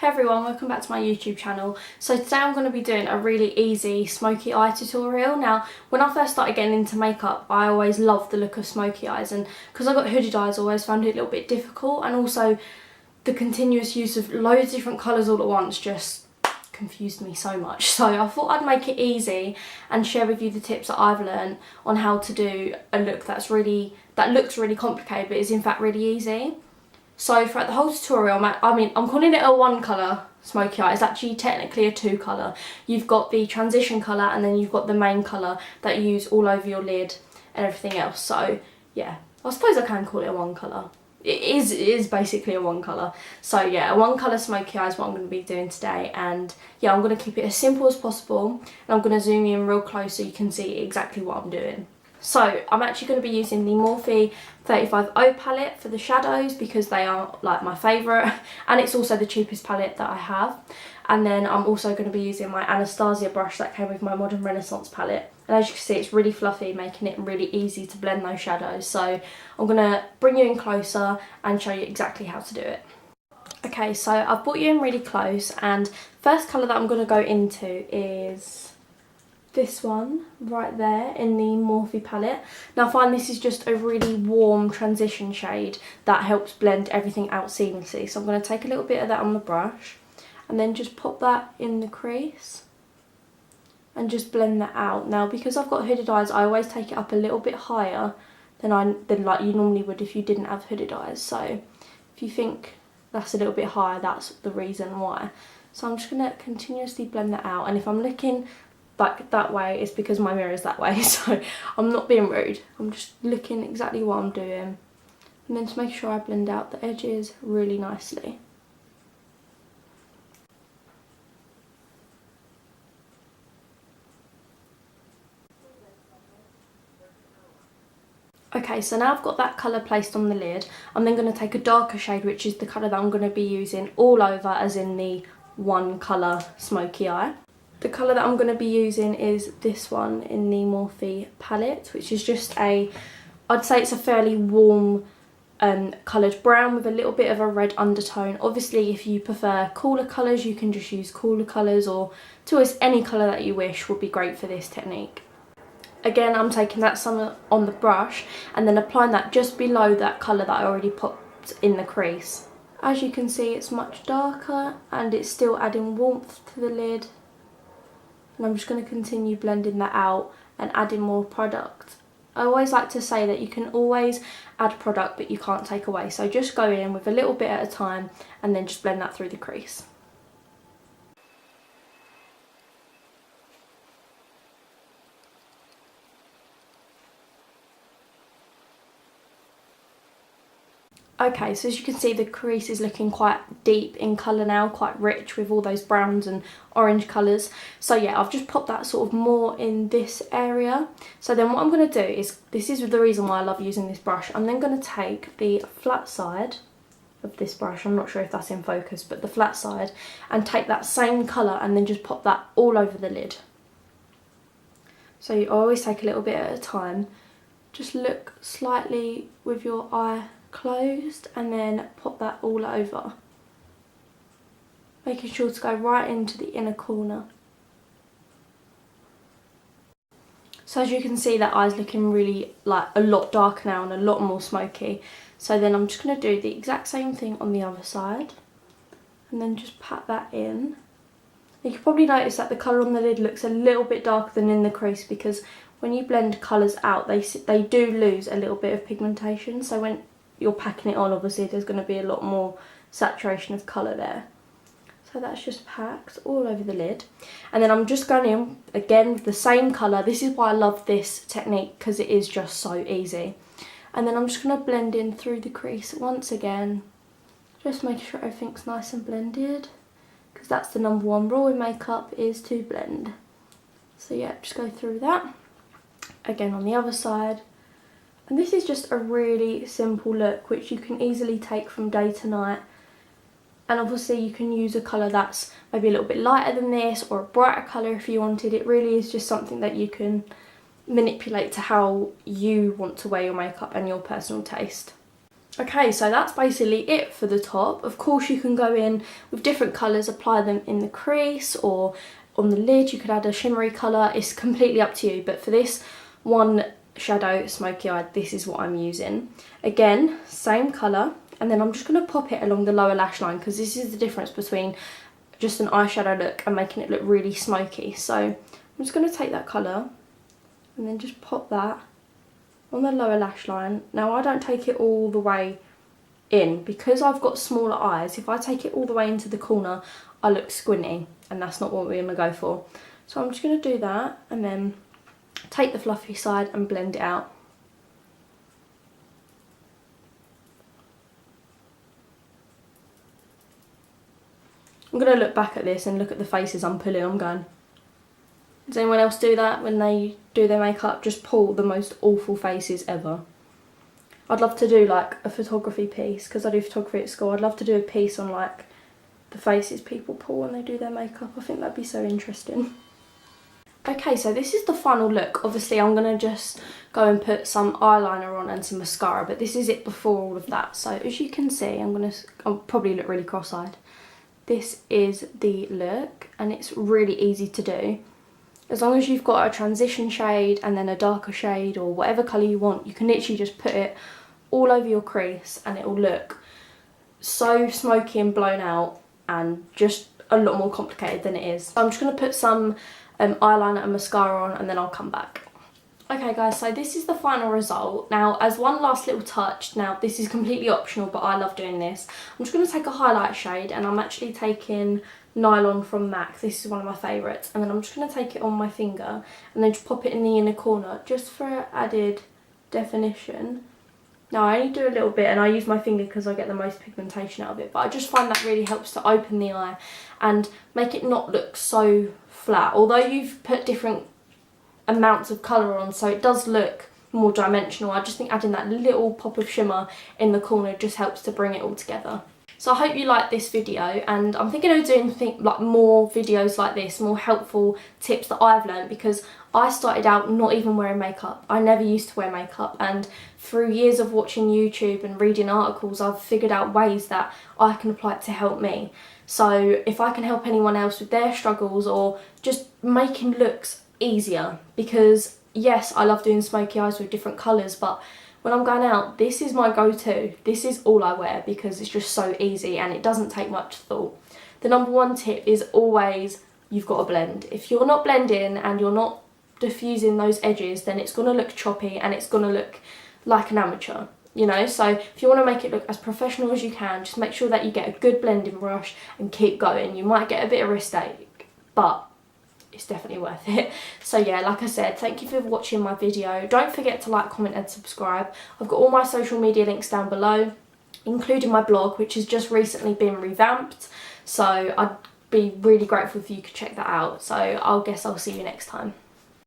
Hey everyone, welcome back to my YouTube channel. So today I'm going to be doing a really easy smoky eye tutorial. Now, when I first started getting into makeup, I always loved the look of smoky eyes, and because I got hooded eyes, I always found it a little bit difficult, and also the continuous use of loads of different colours all at once just confused me so much. So I thought I'd make it easy and share with you the tips that I've learned on how to do a look that looks really complicated but is in fact really easy. So throughout the whole tutorial, I'm calling it a one colour smoky eye. It's actually technically a two colour. You've got the transition colour and then you've got the main colour that you use all over your lid and everything else. So yeah, I suppose I can call it a one colour. It is basically a one colour. So yeah, a one colour smoky eye is what I'm going to be doing today. And yeah, I'm going to keep it as simple as possible. And I'm going to zoom in real close so you can see exactly what I'm doing. So I'm actually going to be using the Morphe 35O palette for the shadows because they are like my favourite, and it's also the cheapest palette that I have. And then I'm also going to be using my Anastasia brush that came with my Modern Renaissance palette. And as you can see, it's really fluffy, making it really easy to blend those shadows. So I'm going to bring you in closer and show you exactly how to do it. Okay, so I've brought you in really close, and first colour that I'm going to go into is this one right there in the Morphe palette. Now I find this is just a really warm transition shade that helps blend everything out seamlessly. So I'm going to take a little bit of that on the brush and then just pop that in the crease and just blend that out. Now because I've got hooded eyes, I always take it up a little bit higher than like you normally would if you didn't have hooded eyes. So if you think that's a little bit higher, that's the reason why. So I'm just going to continuously blend that out, and if I'm looking like that way, it's because my mirror is that way, so I'm not being rude. I'm just looking exactly what I'm doing, and then to make sure I blend out the edges really nicely. Okay, so now I've got that colour placed on the lid, I'm then going to take a darker shade, which is the colour that I'm going to be using all over, as in the one colour smoky eye. The colour that I'm going to be using is this one in the Morphe palette, which is just I'd say it's a fairly warm coloured brown with a little bit of a red undertone. Obviously, if you prefer cooler colours, you can just use cooler colours, or to us, any colour that you wish would be great for this technique. Again, I'm taking that some on the brush and then applying that just below that colour that I already popped in the crease. As you can see, it's much darker and it's still adding warmth to the lid. And I'm just going to continue blending that out and adding more product. I always like to say that you can always add product but you can't take away. So just go in with a little bit at a time and then just blend that through the crease. Okay, so as you can see, the crease is looking quite deep in colour now, quite rich with all those browns and orange colours. So yeah, I've just popped that sort of more in this area. So then what I'm going to do is, this is the reason why I love using this brush, I'm then going to take the flat side of this brush, I'm not sure if that's in focus, but the flat side, and take that same colour and then just pop that all over the lid. So you always take a little bit at a time, just look slightly with your eye closed and then pop that all over, making sure to go right into the inner corner. So as you can see, that eye's looking really like a lot darker now and a lot more smoky. So then I'm just going to do the exact same thing on the other side and then just pat that in. You can probably notice that the colour on the lid looks a little bit darker than in the crease, because when you blend colours out, they do lose a little bit of pigmentation. So when you're packing it on, obviously there's going to be a lot more saturation of colour there. So that's just packed all over the lid. And then I'm just going in again with the same colour. This is why I love this technique, because it is just so easy. And then I'm just going to blend in through the crease once again, just making sure everything's nice and blended, because that's the number one rule in makeup, is to blend. So yeah, just go through that. Again on the other side. And this is just a really simple look which you can easily take from day to night. And obviously you can use a colour that's maybe a little bit lighter than this, or a brighter colour if you wanted. It really is just something that you can manipulate to how you want to wear your makeup and your personal taste. Okay, so that's basically it for the top. Of course you can go in with different colours, apply them in the crease or on the lid. You could add a shimmery colour, it's completely up to you. But for this one shadow smoky eye, this is what I'm using. Again, same colour, and then I'm just going to pop it along the lower lash line, because this is the difference between just an eyeshadow look and making it look really smoky. So I'm just going to take that colour and then just pop that on the lower lash line. Now I don't take it all the way in, because I've got smaller eyes. If I take it all the way into the corner, I look squinty, and that's not what we're going to go for. So I'm just going to do that and then take the fluffy side and blend it out. I'm going to look back at this and look at the faces I'm pulling. I'm going, does anyone else do that when they do their makeup? Just pull the most awful faces ever. I'd love to do like a photography piece, because I do photography at school. I'd love to do a piece on like the faces people pull when they do their makeup. I think that'd be so interesting. Okay, so this is the final look. Obviously I'm going to just go and put some eyeliner on and some mascara, but this is it before all of that. So as you can see, I'll probably look really cross-eyed. This is the look, and it's really easy to do. As long as you've got a transition shade and then a darker shade or whatever colour you want, you can literally just put it all over your crease and it will look so smoky and blown out and just a lot more complicated than it is. So I'm just going to put some eyeliner and mascara on, and then I'll come back. Okay guys, so this is the final result. Now, as one last little touch, now this is completely optional, but I love doing this. I'm just going to take a highlight shade, and I'm actually taking Nylon from MAC. This is one of my favourites. And then I'm just going to take it on my finger and then just pop it in the inner corner just for added definition. Now I only do a little bit, and I use my finger because I get the most pigmentation out of it, but I just find that really helps to open the eye and make it not look so flat. Although you've put different amounts of colour on, so it does look more dimensional, I just think adding that little pop of shimmer in the corner just helps to bring it all together. So I hope you liked this video, and I'm thinking of doing more videos like this, more helpful tips that I've learned, because I started out not even wearing makeup. I never used to wear makeup, and through years of watching YouTube and reading articles, I've figured out ways that I can apply it to help me. So if I can help anyone else with their struggles or just making looks easier, because yes, I love doing smoky eyes with different colours, but when I'm going out, this is my go-to. This is all I wear because it's just so easy and it doesn't take much thought. The number one tip is always, you've got to blend. If you're not blending and you're not diffusing those edges, then it's going to look choppy and it's going to look like an amateur, you know? So if you want to make it look as professional as you can, just make sure that you get a good blending brush and keep going. You might get a bit of wrist ache, but it's definitely worth it. So yeah, like I said, thank you for watching my video. Don't forget to like, comment and subscribe. I've got all my social media links down below, including my blog, which has just recently been revamped. So I'd be really grateful if you could check that out. So I'll see you next time.